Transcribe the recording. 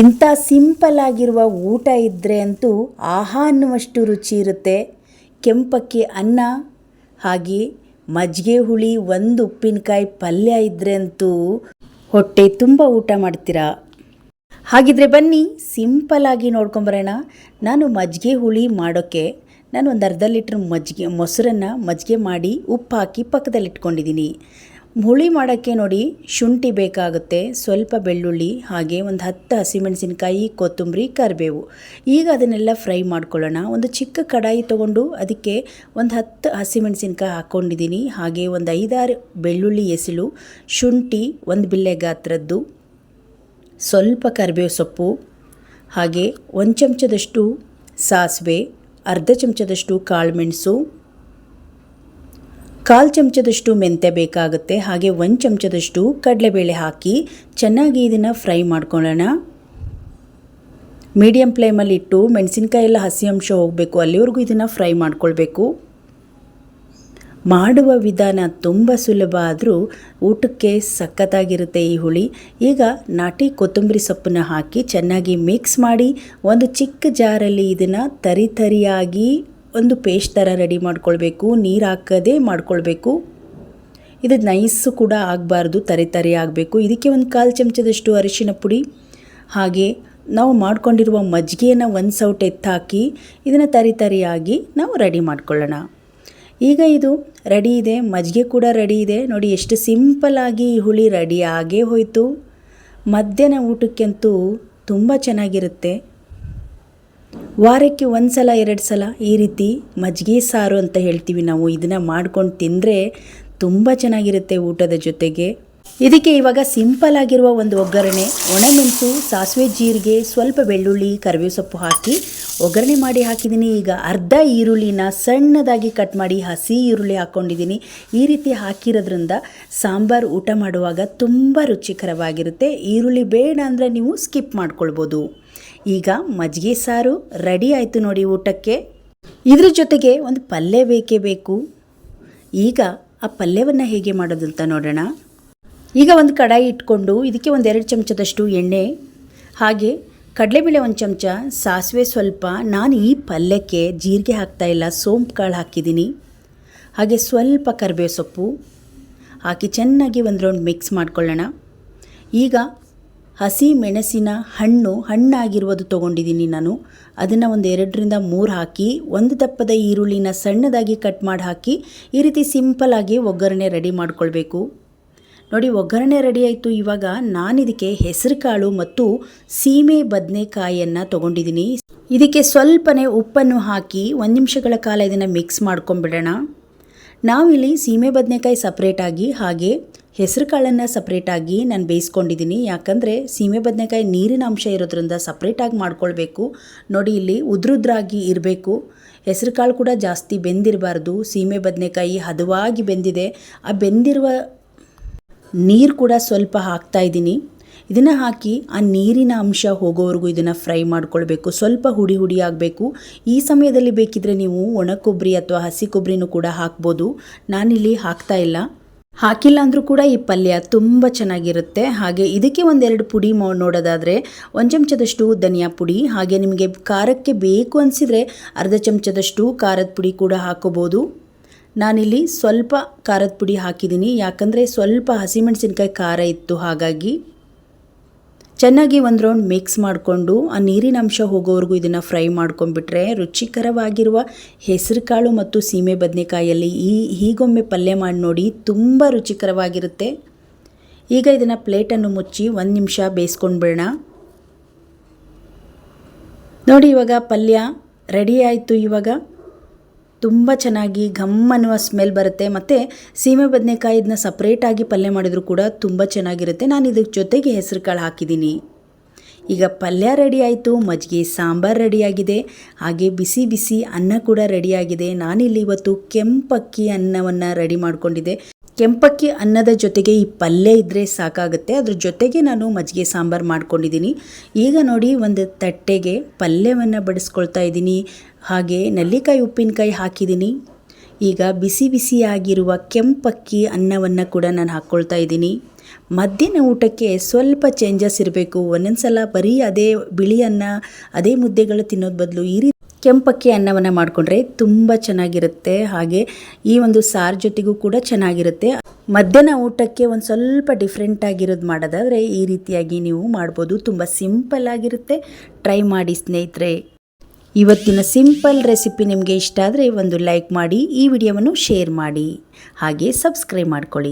ಇಂಥ ಸಿಂಪಲ್ ಆಗಿರುವ ಊಟ ಇದ್ದರೆ ಅಂತೂ ಆಹಾ ಅನ್ನುವಷ್ಟು ರುಚಿ ಇರುತ್ತೆ. ಕೆಂಪಕ್ಕಿ ಅನ್ನ ಹಾಗೆ ಮಜ್ಜಿಗೆ ಹುಳಿ, ಒಂದು ಉಪ್ಪಿನಕಾಯಿ ಪಲ್ಯ ಇದ್ದರೆ ಅಂತೂ ಹೊಟ್ಟೆ ತುಂಬ ಊಟ ಮಾಡ್ತೀರಾ. ಹಾಗಿದ್ರೆ ಬನ್ನಿ ಸಿಂಪಲ್ಲಾಗಿ ನೋಡ್ಕೊಂಬರೋಣ. ನಾನು ಮಜ್ಜಿಗೆ ಹುಳಿ ಮಾಡೋಕ್ಕೆ ನಾನು ಒಂದು ಅರ್ಧ ಲೀಟ್ರ್ ಮೊಸರನ್ನು ಮಜ್ಜಿಗೆ ಮಾಡಿ ಉಪ್ಪು ಹಾಕಿ ಪಕ್ಕದಲ್ಲಿ ಇಟ್ಕೊಂಡಿದ್ದೀನಿ. ಹುಳಿ ಮಾಡೋಕ್ಕೆ ನೋಡಿ ಶುಂಠಿ ಬೇಕಾಗುತ್ತೆ, ಸ್ವಲ್ಪ ಬೆಳ್ಳುಳ್ಳಿ, ಹಾಗೆ ಒಂದು 10 ಹಸಿಮೆಣಸಿನಕಾಯಿ, ಕೊತ್ತಂಬರಿ, ಕರಿಬೇವು. ಈಗ ಅದನ್ನೆಲ್ಲ ಫ್ರೈ ಮಾಡ್ಕೊಳ್ಳೋಣ. ಒಂದು ಚಿಕ್ಕ ಕಡಾಯಿ ತೊಗೊಂಡು ಅದಕ್ಕೆ ಒಂದು 10 ಹಸಿಮೆಣಸಿನಕಾಯಿ ಹಾಕ್ಕೊಂಡಿದ್ದೀನಿ. ಹಾಗೆ ಒಂದು 5-6 ಬೆಳ್ಳುಳ್ಳಿ ಎಸಳು, ಶುಂಠಿ ಒಂದು ಬಿಲ್ಲೆ ಗಾತ್ರದ್ದು, ಸ್ವಲ್ಪ ಕರಿಬೇವು ಸೊಪ್ಪು, ಹಾಗೆ 1 ಚಮಚದಷ್ಟು ಸಾಸಿವೆ, ಅರ್ಧ ಚಮಚದಷ್ಟು ಕಾಳುಮೆಣಸು, 1/4 ಚಮಚದಷ್ಟು ಮೆಂತ್ಯ ಬೇಕಾಗುತ್ತೆ, ಹಾಗೆ 1 ಚಮಚದಷ್ಟು ಕಡಲೆಬೇಳೆ ಹಾಕಿ ಚೆನ್ನಾಗಿ ಇದನ್ನು ಫ್ರೈ ಮಾಡ್ಕೊಳ್ಳೋಣ. ಮೀಡಿಯಮ್ ಫ್ಲೇಮಲ್ಲಿ ಇಟ್ಟು ಮೆಣಸಿನ್ಕಾಯಿ ಎಲ್ಲ ಹಸಿ ಅಂಶ ಹೋಗಬೇಕು, ಅಲ್ಲಿವರೆಗೂ ಇದನ್ನು ಫ್ರೈ ಮಾಡ್ಕೊಳ್ಬೇಕು. ಮಾಡುವ ವಿಧಾನ ತುಂಬ ಸುಲಭ, ಆದರೂ ಊಟಕ್ಕೆ ಸಖತ್ತಾಗಿರುತ್ತೆ ಈ ಹುಳಿ. ಈಗ ನಾಟಿ ಕೊತ್ತಂಬರಿ ಸೊಪ್ಪನ್ನು ಹಾಕಿ ಚೆನ್ನಾಗಿ ಮಿಕ್ಸ್ ಮಾಡಿ ಒಂದು ಚಿಕ್ಕ ಜಾರಲ್ಲಿ ಇದನ್ನು ತರಿಯಾಗಿ ಒಂದು ಪೇಸ್ಟ್ ಥರ ರೆಡಿ ಮಾಡ್ಕೊಳ್ಬೇಕು. ನೀರು ಹಾಕದೇ ಮಾಡ್ಕೊಳ್ಬೇಕು. ಇದು ನೈಸು ಕೂಡ ಆಗಬಾರ್ದು, ತರಿ ಆಗಬೇಕು. ಇದಕ್ಕೆ ಒಂದು 1/4 ಚಮಚದಷ್ಟು ಅರಿಶಿನ ಪುಡಿ, ಹಾಗೆ ನಾವು ಮಾಡ್ಕೊಂಡಿರುವ ಮಜ್ಜಿಗೆಯನ್ನು ಒಂದು ಸೌಟು ಎತ್ತಾಕಿ ಇದನ್ನು ತರಿಯಾಗಿ ನಾವು ರೆಡಿ ಮಾಡ್ಕೊಳ್ಳೋಣ. ಈಗ ಇದು ರೆಡಿ ಇದೆ, ಮಜ್ಜಿಗೆ ಕೂಡ ರೆಡಿ ಇದೆ. ನೋಡಿ ಎಷ್ಟು ಸಿಂಪಲ್ಲಾಗಿ ಈ ಹುಳಿ ರೆಡಿ ಆಗೇ ಹೋಯಿತು. ಮಧ್ಯಾಹ್ನ ಊಟಕ್ಕಂತೂ ತುಂಬ ಚೆನ್ನಾಗಿರುತ್ತೆ. ವಾರಕ್ಕೆ 1 ಸಲ 2 ಸಲ ಈ ರೀತಿ ಮಜ್ಜಿಗೆ ಸಾರು ಅಂತ ಹೇಳ್ತೀವಿ ನಾವು, ಇದನ್ನು ಮಾಡ್ಕೊಂಡು ತಿಂದರೆ ತುಂಬ ಚೆನ್ನಾಗಿರುತ್ತೆ ಊಟದ ಜೊತೆಗೆ. ಇದಕ್ಕೆ ಇವಾಗ ಸಿಂಪಲ್ ಆಗಿರುವ ಒಂದು ಒಗ್ಗರಣೆ, ಒಣಮೆಣಸು, ಸಾಸಿವೆ, ಜೀರಿಗೆ, ಸ್ವಲ್ಪ ಬೆಳ್ಳುಳ್ಳಿ, ಕರಿಬೇವು ಸೊಪ್ಪು ಹಾಕಿ ಒಗ್ಗರಣೆ ಮಾಡಿ ಹಾಕಿದ್ದೀನಿ. ಈಗ ಅರ್ಧ ಈರುಳ್ಳಿನ ಸಣ್ಣದಾಗಿ ಕಟ್ ಮಾಡಿ ಹಸಿ ಈರುಳ್ಳಿ ಹಾಕ್ಕೊಂಡಿದ್ದೀನಿ. ಈ ರೀತಿ ಹಾಕಿರೋದ್ರಿಂದ ಸಾಂಬಾರು ಊಟ ಮಾಡುವಾಗ ತುಂಬ ರುಚಿಕರವಾಗಿರುತ್ತೆ. ಈರುಳ್ಳಿ ಬೇಡ ಅಂದರೆ ನೀವು ಸ್ಕಿಪ್ ಮಾಡ್ಕೊಳ್ಬೋದು. ಈಗ ಮಜ್ಜಿಗೆ ಸಾರು ರೆಡಿ ಆಯಿತು ನೋಡಿ ಊಟಕ್ಕೆ. ಇದ್ರ ಜೊತೆಗೆ ಒಂದು ಪಲ್ಯ ಬೇಕೇ ಬೇಕು. ಈಗ ಆ ಪಲ್ಯವನ್ನು ಹೇಗೆ ಮಾಡೋದು ಅಂತ ನೋಡೋಣ. ಈಗ ಒಂದು ಕಡಾಯಿ ಇಟ್ಕೊಂಡು ಇದಕ್ಕೆ ಒಂದು 2 ಚಮಚದಷ್ಟು ಎಣ್ಣೆ, ಹಾಗೆ ಕಡಲೆಬೇಳೆ 1 ಚಮಚ, ಸಾಸಿವೆ ಸ್ವಲ್ಪ. ನಾನು ಈ ಪಲ್ಯಕ್ಕೆ ಜೀರಿಗೆ ಹಾಕ್ತಾಯಿಲ್ಲ, ಸೋಂಪು ಕಾಳು ಹಾಕಿದ್ದೀನಿ. ಹಾಗೆ ಸ್ವಲ್ಪ ಕರಿಬೇವು ಸೊಪ್ಪು ಹಾಕಿ ಚೆನ್ನಾಗಿ ಒಂದು ರೌಂಡ್ ಮಿಕ್ಸ್ ಮಾಡ್ಕೊಳ್ಳೋಣ. ಈಗ ಹಸಿ ಮೆಣಸಿನ ಹಣ್ಣಾಗಿರುವುದು ತೊಗೊಂಡಿದ್ದೀನಿ ನಾನು. ಅದನ್ನು ಒಂದು 2-3 ಹಾಕಿ, ಒಂದು ದಪ್ಪದ ಈರುಳ್ಳಿನ ಸಣ್ಣದಾಗಿ ಕಟ್ ಮಾಡಿ ಹಾಕಿ ಈ ರೀತಿ ಸಿಂಪಲ್ಲಾಗಿ ಒಗ್ಗರಣೆ ರೆಡಿ ಮಾಡ್ಕೊಳ್ಬೇಕು. ನೋಡಿ ಒಗ್ಗರಣೆ ರೆಡಿ ಆಯಿತು. ಇವಾಗ ನಾನು ಇದಕ್ಕೆ ಹೆಸರು ಕಾಳು ಮತ್ತು ಸೀಮೆ ಬದನೆಕಾಯಿಯನ್ನು ತೊಗೊಂಡಿದ್ದೀನಿ. ಇದಕ್ಕೆ ಸ್ವಲ್ಪನೇ ಉಪ್ಪನ್ನು ಹಾಕಿ 1 ನಿಮಿಷಗಳ ಕಾಲ ಇದನ್ನು ಮಿಕ್ಸ್ ಮಾಡ್ಕೊಂಬಿಡೋಣ. ನಾವಿಲ್ಲಿ ಸೀಮೆ ಬದನೆಕಾಯಿ ಸಪ್ರೇಟಾಗಿ ಹಾಗೆ ಹೆಸರು ಕಾಳನ್ನು ಸಪ್ರೇಟಾಗಿ ನಾನು ಬೇಯಿಸ್ಕೊಂಡಿದ್ದೀನಿ. ಯಾಕಂದರೆ ಸೀಮೆ ಬದನೆಕಾಯಿ ನೀರಿನ ಅಂಶ ಇರೋದ್ರಿಂದ ಸಪ್ರೇಟಾಗಿ ಮಾಡ್ಕೊಳ್ಬೇಕು. ನೋಡಿ ಇಲ್ಲಿ ಉದ್ರುದ್ರಾಗಿ ಇರಬೇಕು. ಹೆಸರು ಕಾಳು ಕೂಡ ಜಾಸ್ತಿ ಬೆಂದಿರಬಾರ್ದು. ಸೀಮೆ ಬದನೆಕಾಯಿ ಹದವಾಗಿ ಬೆಂದಿದೆ. ಆ ಬೆಂದಿರುವ ನೀರು ಕೂಡ ಸ್ವಲ್ಪ ಹಾಕ್ತಾಯಿದ್ದೀನಿ. ಇದನ್ನು ಹಾಕಿ ಆ ನೀರಿನ ಅಂಶ ಹೋಗೋವರೆಗೂ ಇದನ್ನು ಫ್ರೈ ಮಾಡ್ಕೊಳ್ಬೇಕು. ಸ್ವಲ್ಪ ಹುಡಿ ಆಗಬೇಕು. ಈ ಸಮಯದಲ್ಲಿ ಬೇಕಿದ್ರೆ ನೀವು ಒಣ ಕೊಬ್ಬರಿ ಅಥವಾ ಹಸಿ ಕೊಬ್ಬರಿನೂ ಕೂಡ ಹಾಕ್ಬೋದು. ನಾನಿಲ್ಲಿ ಹಾಕ್ತಾಯಿಲ್ಲ. ಹಾಕಿಲ್ಲ ಅಂದರೂ ಕೂಡ ಈ ಪಲ್ಯ ತುಂಬ ಚೆನ್ನಾಗಿರುತ್ತೆ. ಹಾಗೆ ಇದಕ್ಕೆ 1-2 ಪುಡಿ ನೋಡೋದಾದರೆ 1 ಚಮಚದಷ್ಟು ಧನಿಯಾ ಪುಡಿ, ಹಾಗೆ ನಿಮಗೆ ಖಾರಕ್ಕೆ ಬೇಕು ಅನಿಸಿದರೆ ಅರ್ಧ ಚಮಚದಷ್ಟು ಖಾರದ ಪುಡಿ ಕೂಡ ಹಾಕೋಬೋದು. ನಾನಿಲ್ಲಿ ಸ್ವಲ್ಪ ಖಾರದ ಪುಡಿ ಹಾಕಿದ್ದೀನಿ, ಯಾಕಂದರೆ ಸ್ವಲ್ಪ ಹಸಿಮೆಣಸಿನಕಾಯಿ ಖಾರ ಇತ್ತು. ಹಾಗಾಗಿ ಚೆನ್ನಾಗಿ ಒಂದು ರೌಂಡ್ ಮಿಕ್ಸ್ ಮಾಡಿಕೊಂಡು ಆ ನೀರಿನ ಅಂಶ ಹೋಗೋವರೆಗೂ ಇದನ್ನು ಫ್ರೈ ಮಾಡ್ಕೊಂಡ್ಬಿಟ್ರೆ ರುಚಿಕರವಾಗಿರುವ ಹೆಸರು ಕಾಳು ಮತ್ತು ಸೀಮೆ ಬದನೆಕಾಯಲ್ಲಿ ಹೀಗೊಮ್ಮೆ ಪಲ್ಯ ಮಾಡಿ ನೋಡಿ, ತುಂಬ ರುಚಿಕರವಾಗಿರುತ್ತೆ. ಈಗ ಇದನ್ನು ಪ್ಲೇಟನ್ನು ಮುಚ್ಚಿ 1 ನಿಮಿಷ ಬೇಯಿಸ್ಕೊಂಡ್ಬಿಡೋಣ. ನೋಡಿ ಇವಾಗ ಪಲ್ಯ ರೆಡಿ ಆಯಿತು. ಇವಾಗ ತುಂಬ ಚೆನ್ನಾಗಿ ಘಮ್ ಅನ್ನುವ ಸ್ಮೆಲ್ ಬರುತ್ತೆ. ಮತ್ತು ಸೀಮೆ ಬದನೆಕಾಯಿ ಇದನ್ನ ಸಪ್ರೇಟಾಗಿ ಪಲ್ಯ ಮಾಡಿದರೂ ಕೂಡ ತುಂಬ ಚೆನ್ನಾಗಿರುತ್ತೆ. ನಾನು ಇದಕ್ಕೆ ಜೊತೆಗೆ ಹೆಸರು ಕಾಳು ಹಾಕಿದ್ದೀನಿ. ಈಗ ಪಲ್ಯ ರೆಡಿ ಆಯಿತು, ಮಜ್ಜಿಗೆ ಸಾಂಬಾರು ರೆಡಿಯಾಗಿದೆ, ಹಾಗೆ ಬಿಸಿ ಬಿಸಿ ಅನ್ನ ಕೂಡ ರೆಡಿಯಾಗಿದೆ. ನಾನಿಲ್ಲಿ ಇವತ್ತು ಕೆಂಪಕ್ಕಿ ಅನ್ನವನ್ನು ರೆಡಿ ಮಾಡಿಕೊಂಡಿದ್ದೆ. ಕೆಂಪಕ್ಕಿ ಅನ್ನದ ಜೊತೆಗೆ ಈ ಪಲ್ಯ ಇದ್ದರೆ ಸಾಕಾಗುತ್ತೆ. ಅದ್ರ ಜೊತೆಗೆ ನಾನು ಮಜ್ಜಿಗೆ ಸಾಂಬಾರು ಮಾಡ್ಕೊಂಡಿದ್ದೀನಿ. ಈಗ ನೋಡಿ ಒಂದು ತಟ್ಟೆಗೆ ಪಲ್ಯವನ್ನು ಬಡಿಸ್ಕೊಳ್ತಾ ಇದ್ದೀನಿ. ಹಾಗೆ ನೆಲ್ಲಿಕಾಯಿ ಉಪ್ಪಿನಕಾಯಿ ಹಾಕಿದ್ದೀನಿ. ಈಗ ಬಿಸಿ ಬಿಸಿಯಾಗಿರುವ ಕೆಂಪಕ್ಕಿ ಅನ್ನವನ್ನು ಕೂಡ ನಾನು ಹಾಕ್ಕೊಳ್ತಾ ಇದ್ದೀನಿ. ಮಧ್ಯಾಹ್ನ ಊಟಕ್ಕೆ ಸ್ವಲ್ಪ ಚೇಂಜಸ್ ಇರಬೇಕು. ಒಂದೊಂದು ಸಲ ಬರೀ ಅದೇ ಬಿಳಿ ಅನ್ನ ಅದೇ ಮುದ್ದೆಗಳು ತಿನ್ನೋದು ಬದಲು ಈ ರೀತಿ ಕೆಂಪಕ್ಕಿ ಅನ್ನವನ್ನು ಮಾಡಿಕೊಂಡ್ರೆ ತುಂಬ ಚೆನ್ನಾಗಿರುತ್ತೆ. ಹಾಗೆ ಈ ಒಂದು ಸಾರು ಜೊತೆಗೂ ಕೂಡ ಚೆನ್ನಾಗಿರುತ್ತೆ. ಮಧ್ಯಾಹ್ನ ಊಟಕ್ಕೆ ಒಂದು ಸ್ವಲ್ಪ ಡಿಫ್ರೆಂಟ್ ಆಗಿರೋದು ಮಾಡೋದಾದರೆ ಈ ರೀತಿಯಾಗಿ ನೀವು ಮಾಡ್ಬೋದು. ತುಂಬ ಸಿಂಪಲ್ ಆಗಿರುತ್ತೆ. ಟ್ರೈ ಮಾಡಿ ಸ್ನೇಹಿತರೆ. ಇವತ್ತಿನ ಸಿಂಪಲ್ ರೆಸಿಪಿ ನಿಮಗೆ ಇಷ್ಟ ಆದರೆ ಒಂದು ಲೈಕ್ ಮಾಡಿ, ಈ ವಿಡಿಯೋವನ್ನು ಶೇರ್ ಮಾಡಿ, ಹಾಗೆ ಸಬ್ಸ್ಕ್ರೈಬ್ ಮಾಡ್ಕೊಳ್ಳಿ.